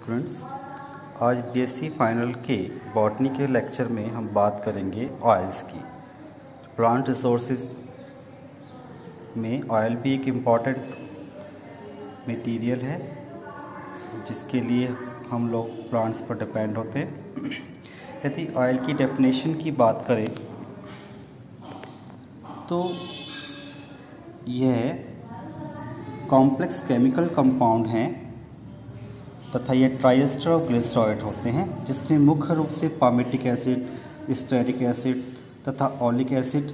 Students, आज BSc final के botany के लेक्चर में हम बात करेंगे ऑयल्स की। प्लांट रिसोर्सेज में ऑयल भी एक इम्पॉर्टेंट मटेरियल है जिसके लिए हम लोग प्लांट्स पर डिपेंड होते हैं। यदि ऑयल की डेफिनेशन की बात करें तो यह कॉम्प्लेक्स केमिकल कंपाउंड हैं तथा ये ट्राइएस्टर और ग्लिसरॉइड होते हैं, जिसमें मुख्य रूप से पामेटिक एसिड, स्टेरिक एसिड तथा ओलिक एसिड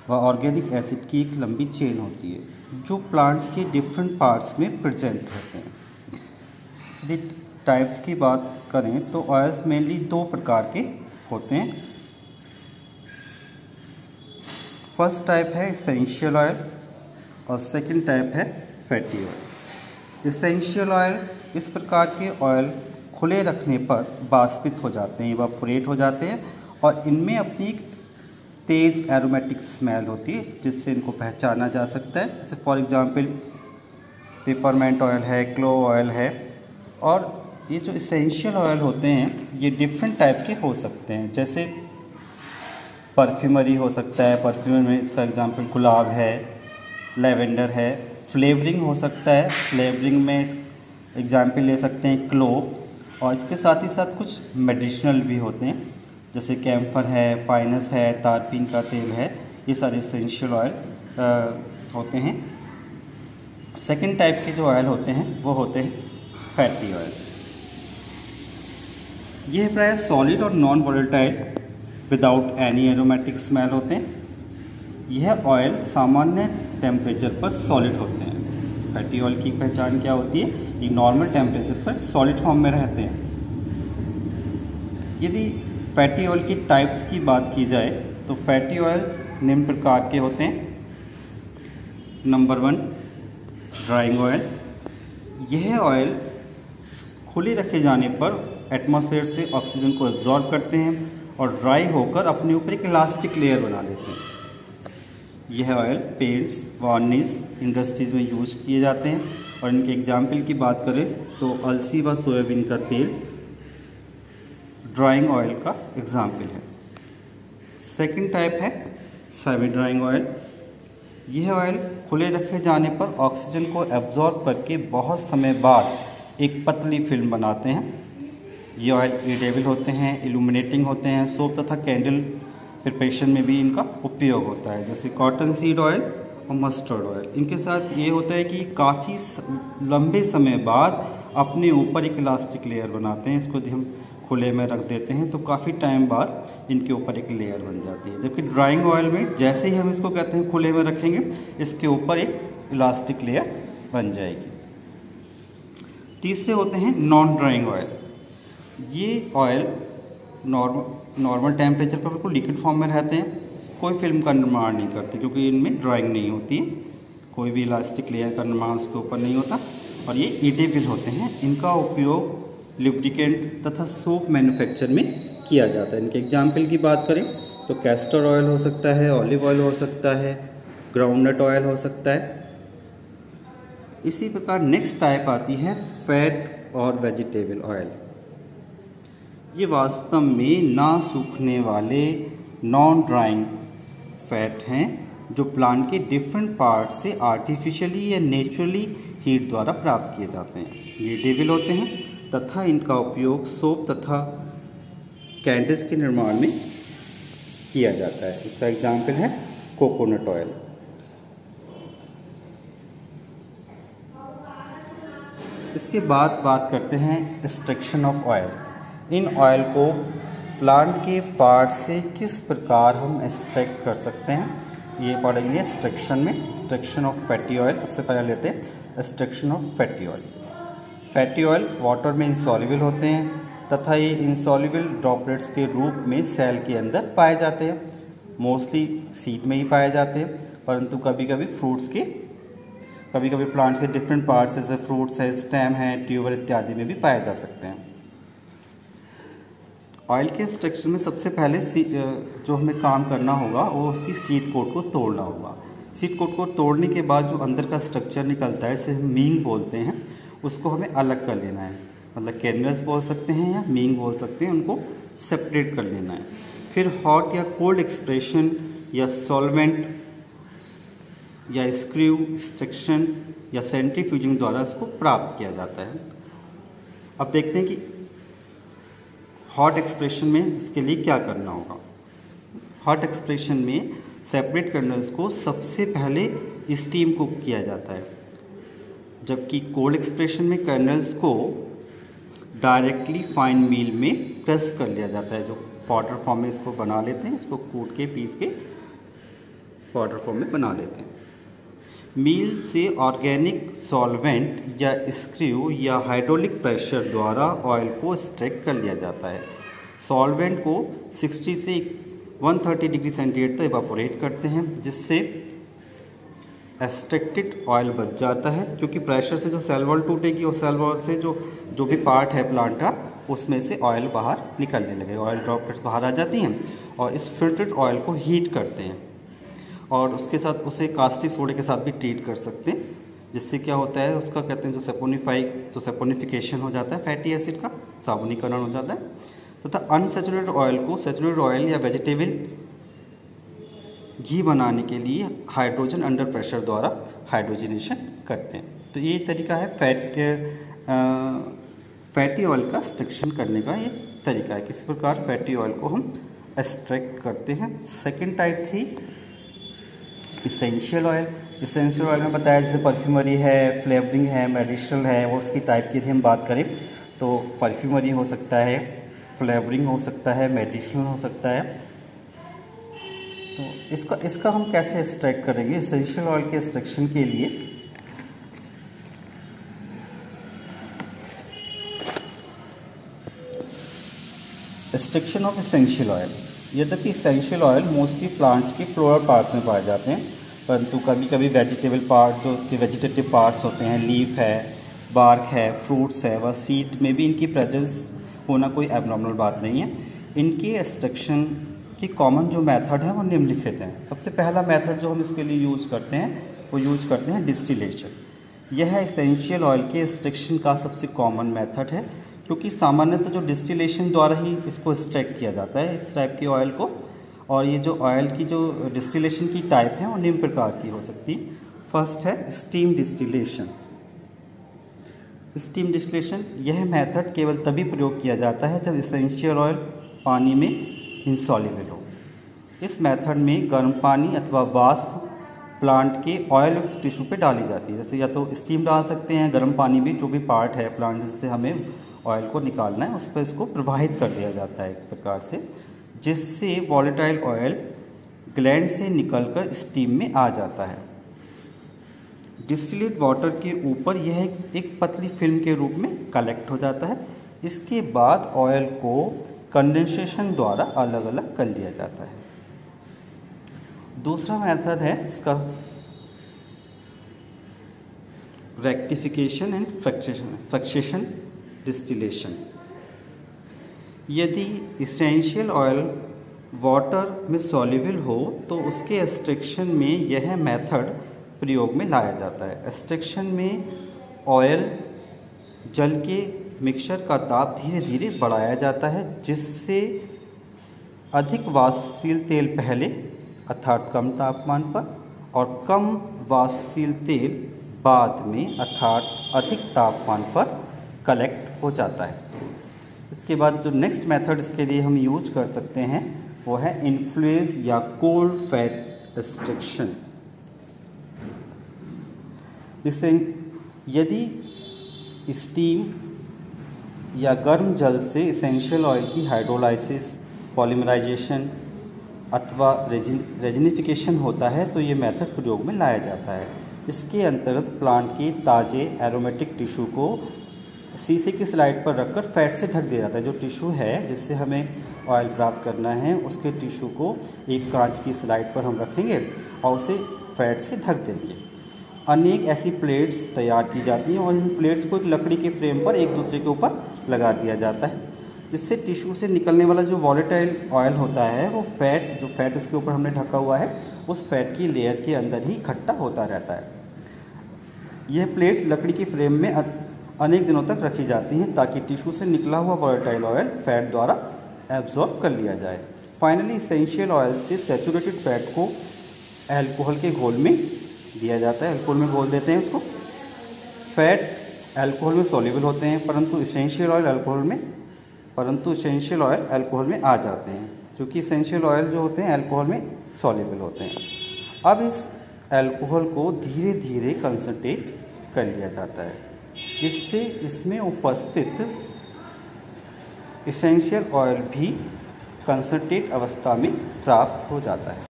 व ऑर्गेनिक एसिड की एक लंबी चेन होती है जो प्लांट्स के डिफरेंट पार्ट्स में प्रेजेंट होते हैं। यदि टाइप्स की बात करें तो ऑयल्स मेनली दो प्रकार के होते हैं। फर्स्ट टाइप है एसेंशियल ऑयल और सेकंड टाइप है फैटी ऑयल। एसेंशियल ऑयल इस प्रकार के ऑयल खुले रखने पर बाष्पित हो जाते हैं, इवापोरेट हो जाते हैं और इनमें अपनी तेज़ एरोमेटिक स्मेल होती है जिससे इनको पहचाना जा सकता है। जैसे फॉर एग्जांपल पेपरमेंट ऑयल है, क्लोव ऑयल है। और ये जो एसेंशियल ऑयल होते हैं ये डिफरेंट टाइप के हो सकते हैं। जैसे परफ्यूमरी हो सकता है, परफ्यूम में इसका एग्जांपल गुलाब है, लेवेंडर है। फ्लेवरिंग हो सकता है, फ्लेवरिंग में एग्जाम्पल ले सकते हैं क्लोव। और इसके साथ ही साथ कुछ मेडिसिनल भी होते हैं जैसे कैम्फर है, पाइनस है, तारपीन का तेल है। ये सारे एसेंशियल ऑयल होते हैं। सेकंड टाइप के जो ऑयल होते हैं वो होते हैं फैटी ऑयल। ये प्राय सॉलिड और non volatile without any aromatic smell होते हैं। यह ऑयल सामान्य टेम्परेचर पर सॉलिड होते हैं। फैटी ऑयल की पहचान क्या होती है? ये नॉर्मल टेम्परेचर पर सॉलिड फॉर्म में रहते हैं। यदि फैटी ऑयल की टाइप्स की बात की जाए तो फैटी ऑयल निम्न प्रकार के होते हैं। Number 1, drawing oil. यह ऑयल खुले रखे जाने पर एटमॉस्फेयर से ऑक्सीजन को एब्जॉर्ब करते हैं और ड्राई होकर अपने ऊपर एक इलास्टिक लेयर बना लेते हैं। यह ऑयल पेंट्स, वार्निश इंडस्ट्रीज़ में यूज किए जाते हैं। और इनके एग्जाम्पल की बात करें तो अलसी व सोयाबीन का तेल ड्राइंग ऑयल का एग्जाम्पल है। सेकंड टाइप है सेमी ड्राइंग ऑयल। यह ऑयल खुले रखे जाने पर ऑक्सीजन को एब्जॉर्ब करके बहुत समय बाद एक पतली फिल्म बनाते हैं। ये ऑयल एडिबल होते हैं, इल्यूमिनेटिंग होते हैं। सोप तथा कैंडल प्रिपरेशन में भी इनका उपयोग होता है, जैसे कॉटन सीड ऑयल और मस्टर्ड ऑयल। इनके साथ ये होता है कि काफ़ी लंबे समय बाद अपने ऊपर एक इलास्टिक लेयर बनाते हैं। इसको हम खुले में रख देते हैं तो काफ़ी टाइम बाद इनके ऊपर एक लेयर बन जाती है। जबकि ड्राइंग ऑयल में जैसे ही हम इसको कहते हैं खुले में रखेंगे, इसके ऊपर एक इलास्टिक लेयर बन जाएगी। तीसरे होते हैं नॉन ड्राइंग ऑयल। ये ऑयल नॉर्मल टेम्परेचर पर बिल्कुल लिक्विड फॉर्म में रहते हैं, कोई फिल्म का निर्माण नहीं करते क्योंकि इनमें ड्राइंग नहीं होती है, कोई भी इलास्टिक लेयर का निर्माण उसके ऊपर नहीं होता। और ये एडिबल होते हैं। इनका उपयोग लुब्रिकेंट तथा सोप मैन्युफैक्चर में किया जाता है। इनके एग्जाम्पल की बात करें तो कैस्टर ऑयल हो सकता है, ऑलिव ऑयल हो सकता है, ग्राउंडनट ऑयल हो सकता है। इसी प्रकार नेक्स्ट टाइप आती है फैट और वेजिटेबल ऑयल। ये वास्तव में ना सूखने वाले नॉन ड्राइंग फैट हैं जो प्लांट के डिफरेंट पार्ट से आर्टिफिशियली या नेचुरली हीट द्वारा प्राप्त किए जाते हैं। ये एडिबल होते हैं तथा इनका उपयोग सोप तथा कैंडल्स के निर्माण में किया जाता है। इसका एग्जाम्पल है कोकोनट ऑयल। इसके बाद बात करते हैं extraction of oil. In oil को प्लांट के पार्ट से किस प्रकार हम एक्सट्रैक्ट कर सकते हैं ये पढ़ेंगे एक्सट्रैक्शन में। एक्सट्रैक्शन ऑफ फैटी ऑयल सबसे पहले लेते हैं। Extraction of fatty oil. Fatty oil water में इंसॉल्युबल होते हैं तथा ये इंसॉल्युबल ड्रॉपलेट्स के रूप में सेल के अंदर पाए जाते हैं। मोस्टली सीड में ही पाए जाते हैं, परंतु कभी कभी प्लांट्स के डिफरेंट पार्ट्स जैसे फ्रूट्स है, स्टेम है, ट्यूबर इत्यादि में भी पाए जा सकते हैं। ऑयल के एक्सट्रैक्शन में सबसे पहले जो हमें काम करना होगा वो उसकी सीड कोट को तोड़ना होगा। सीड कोट को तोड़ने के बाद जो अंदर का स्ट्रक्चर निकलता है, इसे हम मींग बोलते हैं, उसको हमें अलग कर लेना है। मतलब कैरनल्स बोल सकते हैं या मींग बोल सकते हैं, उनको सेपरेट कर लेना है। फिर हॉट या कोल्ड एक्सप्रेशन या सॉल्वेंट या स्क्रू एक्सट्रैक्शन या सेंट्रीफ्यूजिंग द्वारा इसको प्राप्त किया जाता है। अब देखते हैं कि हॉट एक्सप्रेशन में इसके लिए क्या करना होगा। हॉट एक्सप्रेशन में सेपरेट कर्नल्स को सबसे पहले स्टीम कुक किया जाता है, जबकि कोल्ड एक्सप्रेशन में कर्नल्स को डायरेक्टली फाइन मील में प्रेस कर लिया जाता है। जो पाउडर फॉर्म में इसको बना लेते हैं, इसको कूट के पीस के पाउडर फॉर्म में बना लेते हैं। मील से ऑर्गेनिक सॉल्वेंट या स्क्रू या हाइड्रोलिक प्रेशर द्वारा ऑयल को एक्सट्रैक्ट कर लिया जाता है। सॉल्वेंट को 60 से 130 डिग्री सेंटीग्रेड तक इवापोरेट करते हैं, जिससे एक्सट्रैक्टेड ऑयल बच जाता है, क्योंकि प्रेशर से जो सेल वॉल टूटेगी और सेल वॉल से जो भी पार्ट है प्लांट का, उसमें से ऑयल बाहर निकलने लगे, ऑयल ड्रॉपलेट्स बाहर आ जाती हैं और इस फिल्टर्ड ऑयल को हीट करते हैं और उसके साथ उसे कास्टिक सोडे के साथ भी ट्रीट कर सकते हैं, जिससे क्या होता है उसका कहते हैं जो सेपोनिफिकेशन हो जाता है फैटी एसिड का, साबुनीकरण हो जाता है, तथा अनसैचुरेटेड ऑयल को सैचुरेटेड ऑयल या वेजिटेबल घी बनाने के लिए हाइड्रोजन अंडर प्रेशर द्वारा हाइड्रोजनेशन करते हैं। तो ये तरीका है फैटी ऑयल का एक्सट्रैक्शन करने का, ये तरीका है किस प्रकार फैटी ऑयल को हम एक्सट्रैक्ट करते हैं। सेकंड टाइप थी इसेंशियल ऑयल। इसेंशियल ऑयल में बताया जैसे परफ्यूमरी है, फ्लेवरिंग है, मेडिसिनल है, और उसकी टाइप की यदि हम बात करें तो परफ्यूमरी हो सकता है, फ्लेवरिंग हो सकता है, मेडिसिनल हो सकता है। तो इसका हम कैसे एक्सट्रैक्ट करेंगे इसेंशियल ऑयल के एक्सट्रैक्शन के लिए। Extraction of essential oil. यद्यपि इसेंशियल ऑयल मोस्टली प्लांट्स के फ्लोरल पार्ट्स में पाए जाते हैं, परंतु कभी कभी वेजिटेबल पार्ट जो उसके वेजिटेटिव पार्ट्स होते हैं, लीफ है, बार्क है, फ्रूट्स है, व सीड में भी इनकी प्रेजेंस होना कोई एबनॉर्मल बात नहीं है। इनके एक्सट्रैक्शन की कॉमन जो मेथड है वो निम्नलिखित हैं। सबसे पहला मेथड जो हम इसके लिए यूज़ करते हैं वो यूज़ करते हैं डिस्टिलेशन। यह इसेंशियल ऑयल के एक्सट्रैक्शन का सबसे कॉमन मेथड है, क्योंकि सामान्यतः जो डिस्टिलेशन द्वारा ही इसको एक्सट्रैक्ट किया जाता है इस टाइप के ऑयल को। और ये जो ऑयल की जो डिस्टिलेशन की टाइप है वो निम्न प्रकार की हो सकती है। फर्स्ट है स्टीम डिस्टिलेशन। स्टीम डिस्टिलेशन यह मेथड केवल तभी प्रयोग किया जाता है जब इसेंशियल ऑयल पानी में इंसॉल्युबल हो। इस मेथड में गर्म पानी अथवा वाष्प प्लांट के ऑयल युक्त टिश्यू पे डाली जाती है। जैसे या तो स्टीम डाल सकते हैं, गर्म पानी भी, जो भी पार्ट है प्लांट जिससे हमें ऑयल को निकालना है उस पर इसको प्रवाहित कर दिया जाता है एक प्रकार से, जिससे वॉलेटाइल ऑयल ग्लैंड से निकलकर स्टीम में आ जाता है। डिस्टिलेट वाटर के ऊपर यह एक पतली फिल्म के रूप में कलेक्ट हो जाता है। इसके बाद ऑयल को कंडेंसेशन द्वारा अलग अलग कर लिया जाता है। दूसरा मेथड है इसका रेक्टिफिकेशन एंड फ्रैक्शनेशन डिस्टिलेशन। यदि इसेंशियल ऑयल वाटर में सॉल्युबल हो तो उसके एक्सट्रैक्शन में यह मेथड प्रयोग में लाया जाता है। एक्सट्रैक्शन में ऑयल जल के मिक्सचर का ताप धीरे धीरे बढ़ाया जाता है, जिससे अधिक वाष्पशील तेल पहले अर्थात कम तापमान पर और कम वाष्पशील तेल बाद में अर्थात अधिक तापमान पर कलेक्ट हो जाता है। इसके बाद जो नेक्स्ट मेथड इसके लिए हम यूज कर सकते हैं वो है इन्फ्लुएंस या कोल्ड फैट एक्सट्रैक्शन। इससे यदि स्टीम या गर्म जल से इसेंशियल ऑयल की हाइड्रोलाइसिस, पॉलीमराइजेशन अथवा रेजिनिफिकेशन होता है तो ये मेथड प्रयोग में लाया जाता है। इसके अंतर्गत प्लांट के ताज़े एरोमेटिक टिश्यू को शीशे की स्लाइड पर रखकर फैट से ढक दिया जाता है। जो टिश्यू है जिससे हमें ऑयल प्राप्त करना है उसके टिश्यू को एक कांच की स्लाइड पर हम रखेंगे और उसे फैट से ढक देंगे। अनेक ऐसी प्लेट्स तैयार की जाती हैं और इन प्लेट्स को एक लकड़ी के फ्रेम पर एक दूसरे के ऊपर लगा दिया जाता है, जिससे टिश्यू से निकलने वाला जो वॉलेटाइल ऑयल होता है वो जो फैट उसके ऊपर हमने ढका हुआ है उस फैट की लेयर के अंदर ही इकट्ठा होता रहता है। यह प्लेट्स लकड़ी के फ्रेम में अनेक दिनों तक रखी जाती हैं ताकि टिश्यू से निकला हुआ वोलेटाइल ऑयल फैट द्वारा एब्जॉर्ब कर लिया जाए। फाइनली इसेंशियल ऑयल से सैचुरेटेड फैट को अल्कोहल के घोल में दिया जाता है, अल्कोहल में घोल देते हैं उसको। फैट अल्कोहल में सॉल्युबल होते हैं परंतु इसेंशियल ऑयल अल्कोहल में आ जाते हैं, क्योंकि इसेंशियल ऑयल जो होते हैं अल्कोहल में सॉल्युबल होते हैं। अब इस अल्कोहल को धीरे धीरे कंसंट्रेट कर लिया जाता है, जिससे इसमें उपस्थित इसेंशियल ऑयल भी कंसंट्रेट अवस्था में प्राप्त हो जाता है।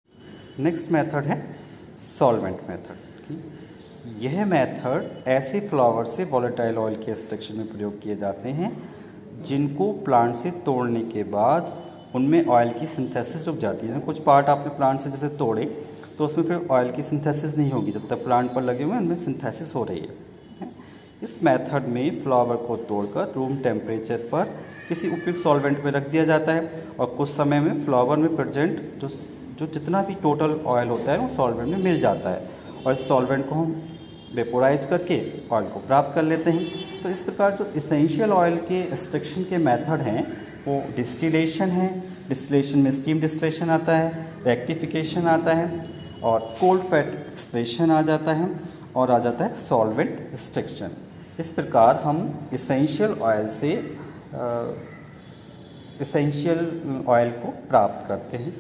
नेक्स्ट मेथड है सॉल्वेंट मेथड। यह मेथड ऐसे फ्लावर से वोलेटाइल ऑयल के एक्सट्रैक्शन में प्रयोग किए जाते हैं जिनको प्लांट से तोड़ने के बाद उनमें ऑयल की सिंथेसिस रुक जाती है। कुछ पार्ट आपने प्लांट से जैसे तोड़े तो उसमें फिर ऑयल की सिंथेसिस नहीं होगी, जब तक प्लांट पर लगे हुए उनमें सिंथेसिस हो रही है। इस मेथड में फ्लावर को तोड़कर रूम टेम्परेचर पर किसी उपयुक्त सॉल्वेंट में रख दिया जाता है और कुछ समय में फ्लावर में प्रेजेंट जो जितना भी टोटल ऑयल होता है वो सॉल्वेंट में मिल जाता है और इस सॉल्वेंट को हम वेपोराइज करके ऑयल को प्राप्त कर लेते हैं। तो इस प्रकार जो इसेंशियल ऑयल के एक्सट्रैक्शन के मेथड हैं वो डिस्टिलेशन है, डिस्टिलेशन में स्टीम डिस्टिलेशन आता है, रेक्टिफिकेशन आता है और कोल्ड फैट एक्सप्रेशन आ जाता है और आ जाता है सॉल्वेंट एक्सट्रैक्शन। इस प्रकार हम इसेंशियल ऑयल से इसेंशियल ऑयल को प्राप्त करते हैं,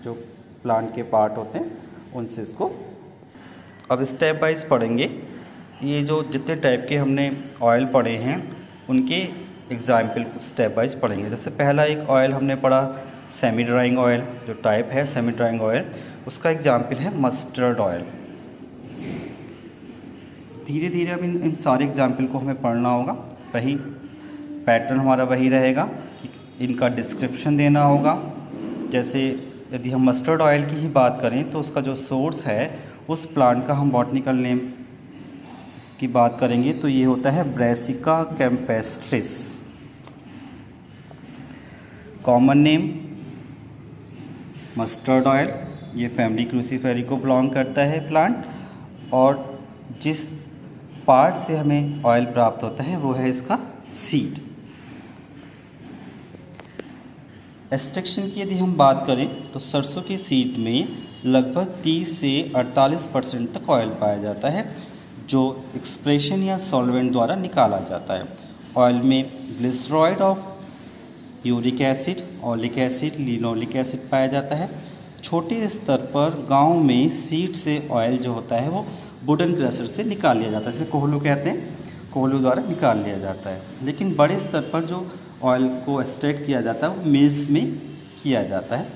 जो प्लांट के पार्ट होते हैं उनसे इसको। अब स्टेप वाइज पढ़ेंगे। ये जो जितने टाइप के हमने ऑयल पढ़े हैं उनके एग्जाम्पल स्टेप वाइज पढ़ेंगे। जैसे पहला एक ऑयल हमने पढ़ा सेमी ड्राइंग ऑयल, जो टाइप है सेमी ड्राइंग ऑयल, उसका एग्जाम्पल है मस्टर्ड ऑयल। धीरे धीरे अब इन सारे एग्जाम्पल को हमें पढ़ना होगा, वही पैटर्न हमारा वही रहेगा, इनका डिस्क्रिप्शन देना होगा। जैसे यदि हम मस्टर्ड ऑयल की ही बात करें तो उसका जो सोर्स है उस प्लांट का हम बॉटनिकल नेम की बात करेंगे तो ये होता है Brassica campestris. Common name mustard oil, ये फैमिली क्रूसीफेरी को बिलोंग करता है प्लांट, और जिस पार्ट से हमें ऑयल प्राप्त होता है वो है इसका सीड। एक्सट्रैक्शन की यदि हम बात करें तो सरसों के सीड में लगभग 30 से 48% तक ऑयल पाया जाता है, जो एक्सप्रेशन या सॉल्वेंट द्वारा निकाला जाता है। ऑयल में glyceride of uric acid, oleic acid, linoleic acid पाया जाता है। छोटे स्तर पर गांव में सीड से ऑयल जो होता है वो वुडन क्रशर से निकाल लिया जाता है, जैसे कोहलू कहते हैं, कोहलू द्वारा निकाल लिया जाता है। लेकिन बड़े स्तर पर जो ऑयल को एक्सट्रैक्ट किया जाता है वो मिल्स में किया जाता है।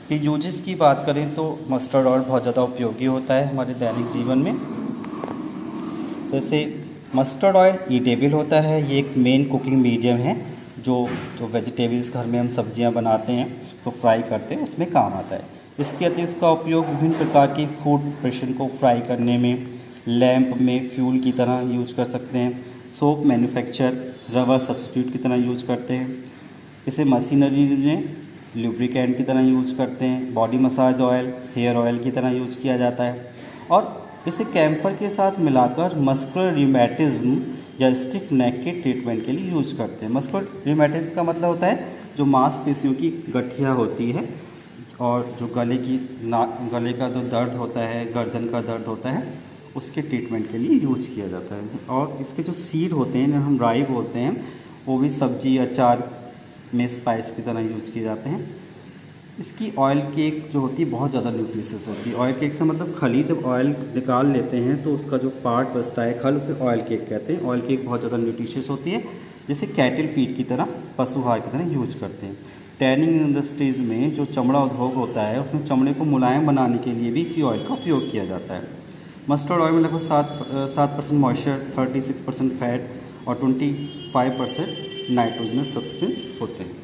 कि यूजेस की बात करें तो मस्टर्ड ऑयल बहुत ज़्यादा उपयोगी होता है हमारे दैनिक जीवन में। जैसे मस्टर्ड ऑयल ईटेबल होता है, ये एक मेन कुकिंग मीडियम है जो वेजिटेबल्स घर में हम सब्जियां बनाते हैं तो फ्राई करते हैं उसमें काम आता है। इसके अतिरिक्त इसका उपयोग विभिन्न प्रकार की फूड प्रिपरेशन को फ्राई करने में, लैंप में फ्यूल की तरह यूज कर सकते हैं, सोप मैन्युफैक्चर, रबर सब्स्टिट्यूट की तरह यूज करते हैं, इसे मशीनरी में लुब्रिकेंट की तरह यूज करते हैं, body massage oil, hair oil की तरह यूज किया जाता है, और इसे कैम्फर के साथ मिलाकर मस्कुलर रिमेटिज्म या स्टिफ नेक के ट्रीटमेंट के लिए यूज करते हैं। मस्कुलर रिमेटिज्म का मतलब होता है जो मांसपेशियों की गठिया होती है और जो गले का जो दर्द होता है, गर्दन का दर्द होता है, उसके ट्रीटमेंट के लिए यूज किया जाता है। और इसके जो सीड होते हैं जिन्हें हम राई बोलते हैं, वो भी सब्जी अचार में स्पाइस की तरह यूज किए जाते हैं। इसकी ऑयल केक जो होती है बहुत ज़्यादा न्यूट्रिशियस होती है। ऑयल केक से मतलब खली, जब ऑयल निकाल लेते हैं तो उसका जो पार्ट बचता है खल, उसे ऑयल केक कहते हैं। ऑयल केक बहुत ज़्यादा न्यूट्रिशियस होती है, जिसे कैटल फीड की तरह, पशुहार की तरह यूज करते हैं। टैनिंग इंडस्ट्रीज़ में जो चमड़ा उद्योग होता है उसमें चमड़े को मुलायम बनाने के लिए भी इसी ऑयल का उपयोग किया जाता है। मस्टर्ड ऑयल में लगभग 7% मॉइस्चर, 36% फैट और 25% नाइट्रोजनस सब्सटेंस होते हैं।